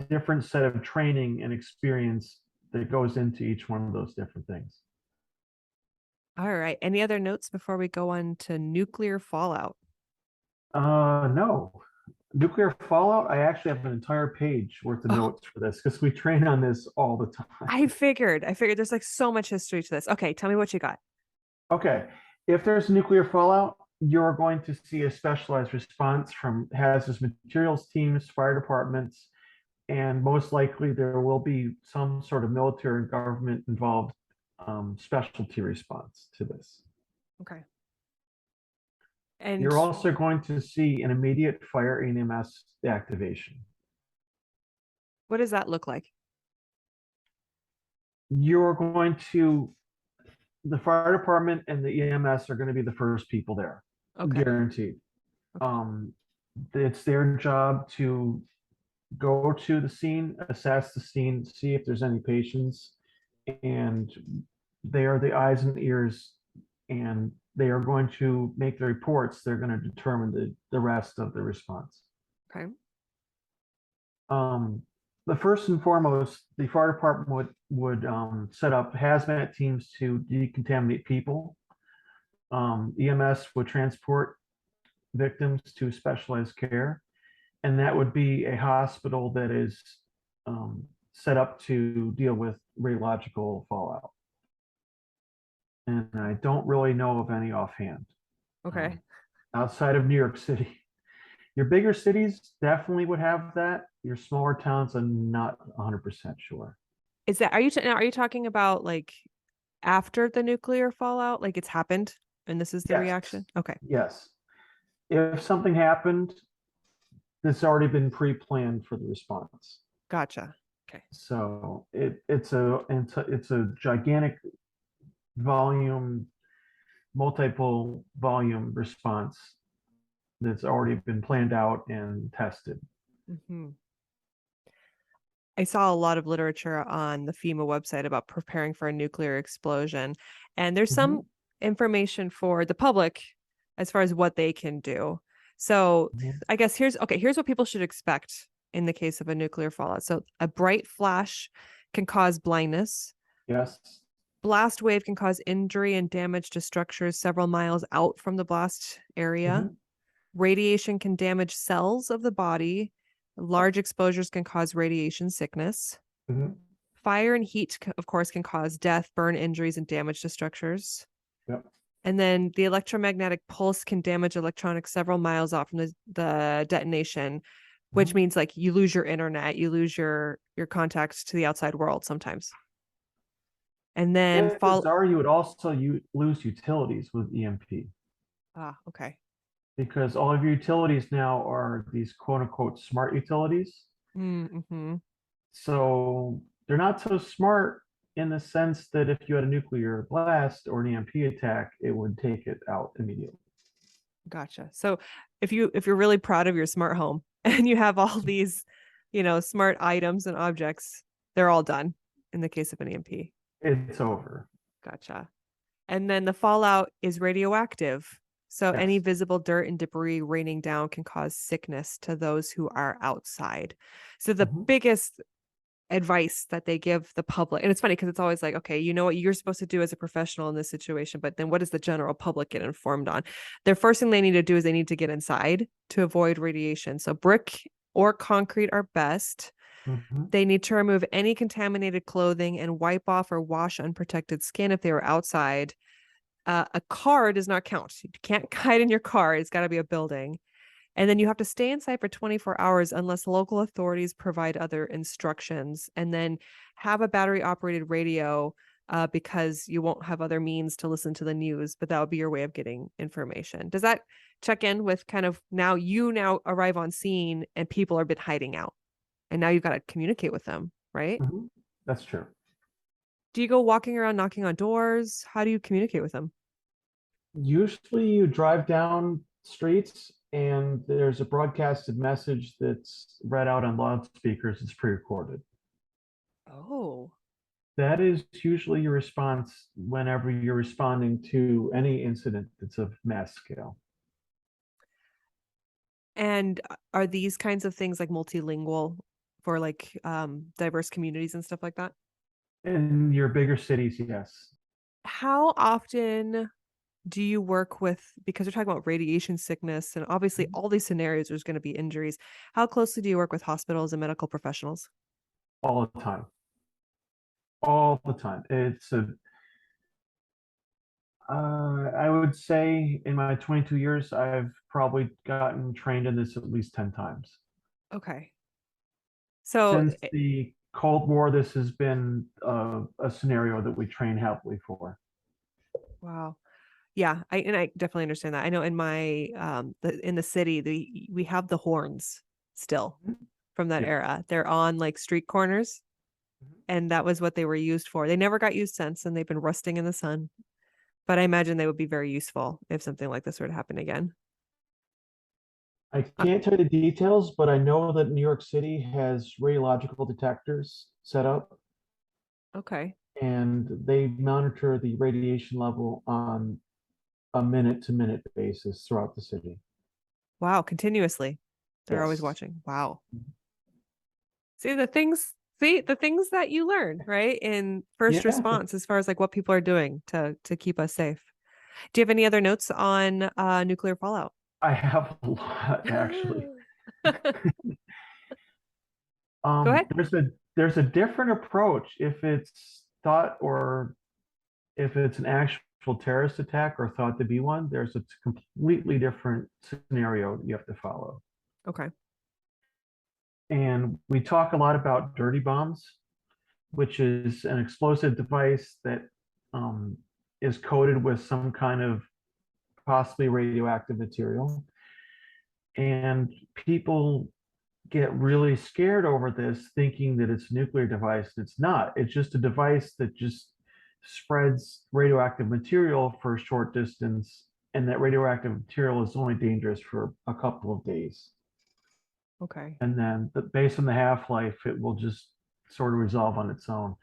different set of training and experience that goes into each one of those different things. All right. Any other notes before we go on to nuclear fallout? No. Nuclear fallout, I actually have an entire page worth of Oh, notes for this because we train on this all the time. I figured there's like so much history to this. Okay, tell me what you got. Okay. If there's nuclear fallout, you're going to see a specialized response from hazardous materials teams, fire departments, and most likely there will be some sort of military and government involved specialty response to this. Okay. And You're also going to see an immediate fire EMS activation. what does that look like? You're going to, the fire department and the EMS are going to be the first people there, Okay. guaranteed. Okay. Um, it's their job to go to the scene, assess the scene, see if there's any patients, and they are the eyes and ears, and they are going to make the reports. They're going to determine the rest of the response. Okay. Um, the first and foremost, the fire department would set up hazmat teams to decontaminate people. EMS would transport victims to specialized care, and that would be a hospital that is set up to deal with radiological fallout. And I don't really know of any offhand Okay. um, outside of New York City. Your bigger cities definitely would have that. Your smaller towns, I'm not 100% sure. Is that are you talking about like after the nuclear fallout? Like it's happened and this is the Yes, reaction? Okay. yes. If something happened, it's already been pre-planned for the response. Gotcha. Okay. So it's a gigantic volume, multiple volume response that's already been planned out and tested. Hmm. I saw a lot of literature on the FEMA website about preparing for a nuclear explosion, and there's some Mhm. information for the public as far as what they can do. So Mhm. I guess here's what people should expect in the case of a nuclear fallout. So a bright flash can cause blindness. Yes. Blast wave can cause injury and damage to structures several miles out from the blast area. Mhm. Radiation can damage cells of the body. Large exposures can cause radiation sickness. Mhm. Fire and heat, of course, can cause death, burn injuries, and damage to structures. Yep. And then the electromagnetic pulse can damage electronics several miles off from the detonation, which Mhm. means like you lose your internet, you lose your contacts to the outside world sometimes. And then Chances fall. are you would also lose utilities with EMP Okay. because all of your utilities now are these quote unquote smart utilities. Mm-hmm. So they're not so smart in the sense that if you had a nuclear blast or an EMP attack, it would take it out immediately. Gotcha. So if you're really proud of your smart home and you have all these, smart items and objects, they're all done in the case of an EMP. It's over. Gotcha. And then the fallout is radioactive. So any Yes. visible dirt and debris raining down can cause sickness to those who are outside. So the Mhm. biggest advice that they give the public, and it's funny because it's always like, okay, you know what you're supposed to do as a professional in this situation, but then what does the general public get informed on? The first thing they need to do is they need to get inside to avoid radiation. So brick or concrete are best. Mhm. They need to remove any contaminated clothing and wipe off or wash unprotected skin if they were outside. A car does not count. You can't hide in your car. It's got to be a building. And then you have to stay inside for 24 hours unless local authorities provide other instructions. And then have a battery operated radio because you won't have other means to listen to the news, but that would be your way of getting information. Does that check in with kind of now you now arrive on scene and people are been hiding out and now you've got to communicate with them, right? Mhm. That's true. Do you go walking around knocking on doors? How do you communicate with them? Usually you drive down streets and there's a broadcasted message that's read out on loudspeakers. It's pre-recorded. Oh. That is usually your response whenever you're responding to any incident that's of mass scale. And are these kinds of things like multilingual for like diverse communities and stuff like that? In your bigger cities, yes. How often do you work with, because we're talking about radiation sickness and obviously all these scenarios there's going to be injuries. How closely do you work with hospitals and medical professionals? All the time. All the time. I would say in my 22 years, I've probably gotten trained in this at least 10 times. Okay. So, Since the Cold War, this has been a scenario that we train heavily for. wow. Yeah, I definitely understand that. I know in my in the city, we have the horns still from that Yeah. era. They're on like street corners, and that was what they were used for. They never got used since, and they've been rusting in the sun. But I imagine they would be very useful if something like this were to happen again. I Uh, can't tell you the details, but I know that New York City has radiological detectors set up okay. and they monitor the radiation level on a minute to minute basis throughout the city. Wow, continuously. They're always Yes. watching. Wow. See the things that you learn, right? In first Yeah, response as far as like what people are doing to keep us safe. Do you have any other notes on nuclear fallout? I have a lot actually. Go ahead. There's a different approach if it's thought or if it's an actual terrorist attack or thought to be one. There's a completely different scenario that you have to follow. Okay. And we talk a lot about dirty bombs, which is an explosive device that um, is coated with some kind of possibly radioactive material. And people get really scared over this, thinking that it's a nuclear device. It's not. It's just a device that just spreads radioactive material for a short distance, and that radioactive material is only dangerous for a couple of days. Okay. And then, based on the half life, it will just sort of resolve on its own.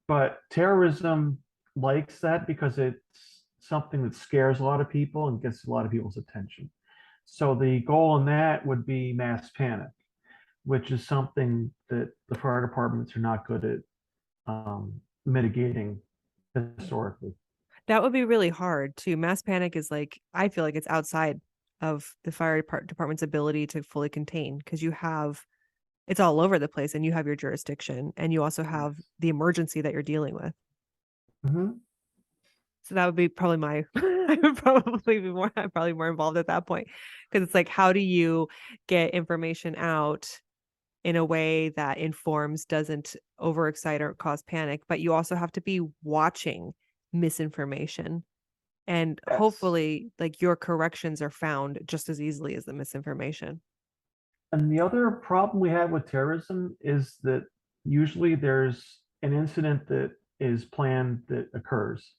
But terrorism likes that because it's something that scares a lot of people and gets a lot of people's attention. So the goal in that would be mass panic, which is something that the fire departments are not good at mitigating historically. That would be really hard too. Mass panic is like, I feel like it's outside of the department's ability to fully contain because it's all over the place and you have your jurisdiction and you also have the emergency that you're dealing with. Mhm. So that would be probably I would probably be I'm probably more involved at that point because it's like, how do you get information out in a way that informs, doesn't overexcite or cause panic, but you also have to be watching misinformation and Yes. hopefully like your corrections are found just as easily as the misinformation. And the other problem we have with terrorism is that usually there's an incident that is planned that occurs.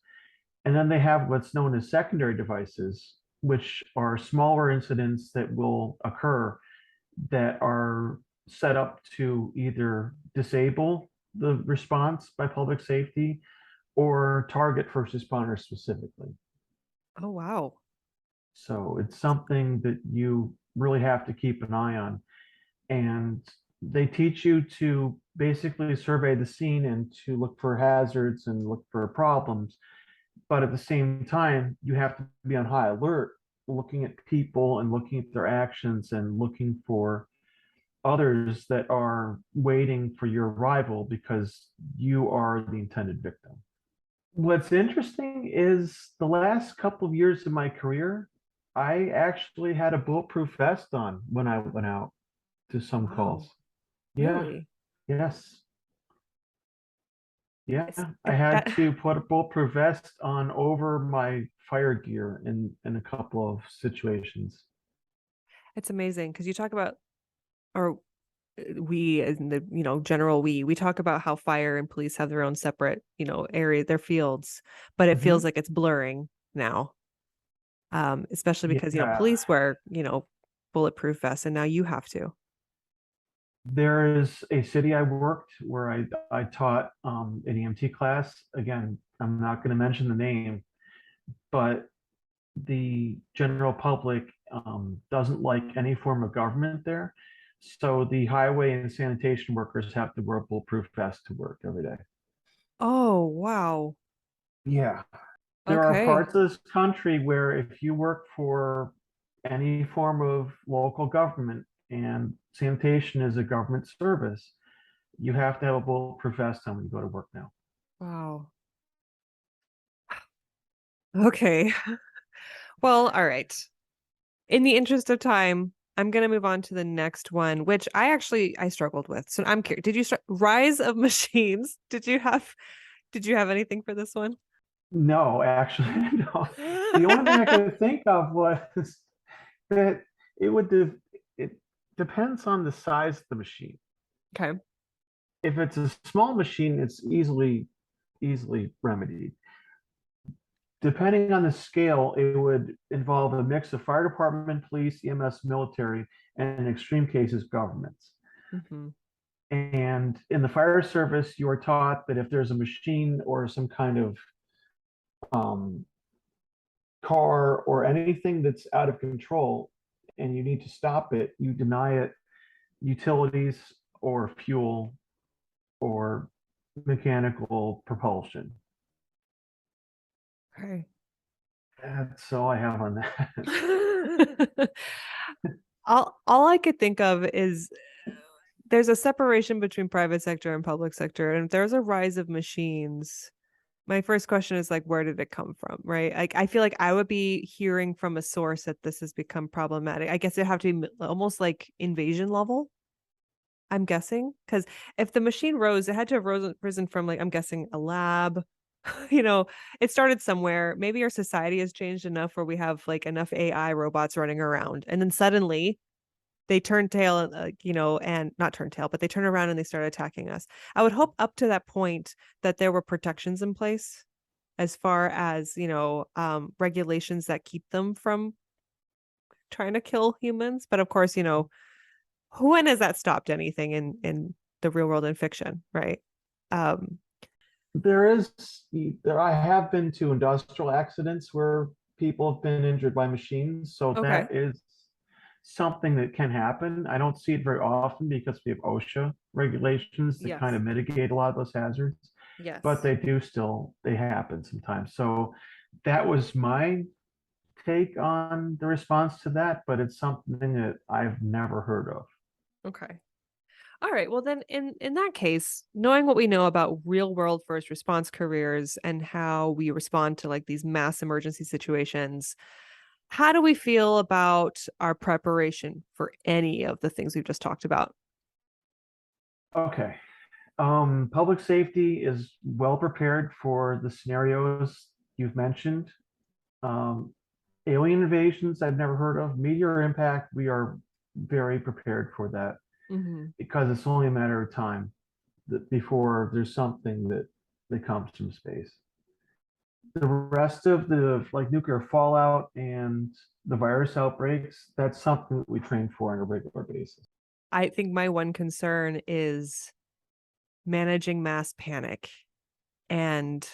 And then they have what's known as secondary devices, which are smaller incidents that will occur that are set up to either disable the response by public safety or target first responders specifically. Oh, wow. So it's something that you really have to keep an eye on. And they teach you to basically survey the scene and to look for hazards and look for problems. But at the same time, you have to be on high alert, looking at people and looking at their actions and looking for others that are waiting for your arrival because you are the intended victim. What's interesting is the last couple of years of my career, I actually had a bulletproof vest on when I went out to some calls. Wow. Yeah, Really? yes. Yeah, It's I had that to put a bulletproof vest on over my fire gear in a couple of situations. it's amazing because you talk about, or we in the general we talk about how fire and police have their own separate area, their fields, but it feels Mhm. like it's blurring now, especially because Yeah, police wear bulletproof vests and now you have to. there is a city I worked where I taught an EMT class. Again, I'm not going to mention the name, but the general public doesn't like any form of government there. So the highway and sanitation workers have to wear a bulletproof vest to work every day. Oh, wow. Yeah. There are Okay. parts of this country where if you work for any form of local government and sanitation is a government service, you have to have a bulletproof vest on when you go to work now. Wow. Okay. Well, all right. In the interest of time, I'm gonna move on to the next one, which I struggled with. So I'm curious. Did you start Rise of Machines? Did you have anything for this one? No, actually, no. The only thing I could think of was that it would it depends on the size of the machine. Okay. If it's a small machine, it's easily remedied. Depending on the scale, it would involve a mix of fire department, police, EMS, military, and in extreme cases, governments. Hmm. And in the fire service, you are taught that if there's a machine or some kind of um, car or anything that's out of control and you need to stop it, you deny it utilities or fuel or mechanical propulsion. Okay. That's all I have on that. All I could think of is there's a separation between private sector and public sector, and if there's a rise of machines, my first question is like, where did it come from, right? Like, I feel like I would be hearing from a source that this has become problematic. I guess it'd have to be almost like invasion level, I'm guessing, because if the machine rose, it had to have risen from, like, I'm guessing a lab. It started somewhere. Maybe our society has changed enough where we have like enough AI robots running around, and then suddenly they turn tail, and not turn tail, but they turn around and they start attacking us. I would hope up to that point that there were protections in place as far as, regulations that keep them from trying to kill humans. But of course, when has that stopped anything in the real world in fiction, right? Um, There is there I have been to industrial accidents where people have been injured by machines, so okay. that is something that can happen. I don't see it very often because we have OSHA regulations that kind Yes. of mitigate a lot of those hazards, but Yes. they happen sometimes. So that was my take on the response to that, but it's something that I've never heard of. Okay. All right. Well, then in that case, knowing what we know about real world first response careers and how we respond to like these mass emergency situations, how do we feel about our preparation for any of the things we've just talked about? Okay. Public safety is well prepared for the scenarios you've mentioned. Um, Alien invasions, I've never heard of. Meteor impact, we are very prepared for that Hmm. because it's only a matter of time that before there's something that that comes from space. The rest of the like nuclear fallout and the virus outbreaks, that's something that we train for on a regular basis. I think my one concern is managing mass panic. And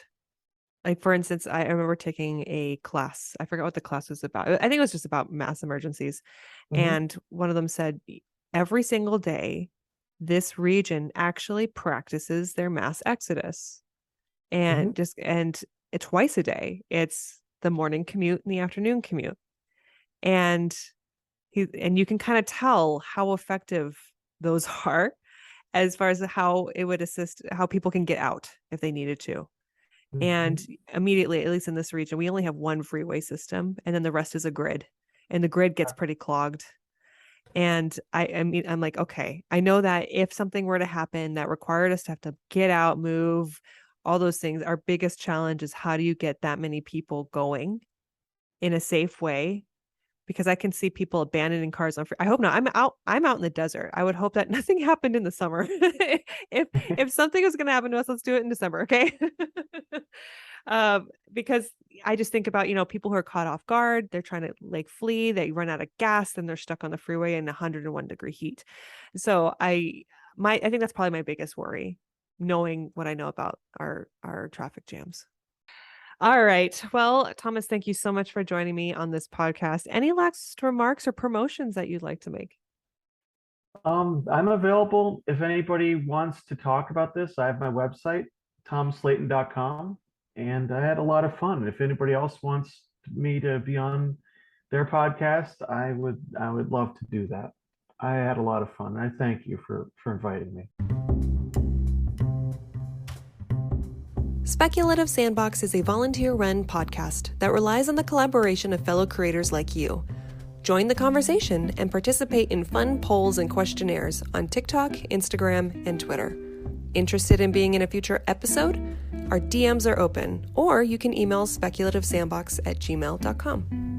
like, for instance, I remember taking a class. I forgot what the class was about. I think it was just about mass emergencies. Mm-hmm. And one of them said, every single day, this region actually practices their mass exodus. And it's twice a day. It's the morning commute and the afternoon commute. And you can kind of tell how effective those are as far as how it would assist how people can get out if they needed to. Mm-hmm. And immediately, at least in this region, we only have one freeway system, and then the rest is a grid, and the grid gets pretty clogged. And I mean, I'm like, okay, I know that if something were to happen that required us to have to get out, move, all those things, our biggest challenge is how do you get that many people going in a safe way? Because I can see people abandoning cars on. I hope not. I'm out in the desert. I would hope that nothing happened in the summer. if something is going to happen to us, let's do it in December, okay? Because I just think about people who are caught off guard. They're trying to like flee. They run out of gas, then they're stuck on the freeway in 101-degree heat. So I think that's probably my biggest worry, knowing what I know about our traffic jams. All right. Well, Thomas, thank you so much for joining me on this podcast. Any last remarks or promotions that you'd like to make? I'm available if anybody wants to talk about this. I have my website, thomaslatin.com, and I had a lot of fun. If anybody else wants me to be on their podcast, I would love to do that. I had a lot of fun. I thank you for inviting me. Speculative Sandbox is a volunteer-run podcast that relies on the collaboration of fellow creators like you. Join the conversation and participate in fun polls and questionnaires on TikTok, Instagram, and Twitter. Interested in being in a future episode? Our DMs are open, or you can email speculativesandbox@gmail.com.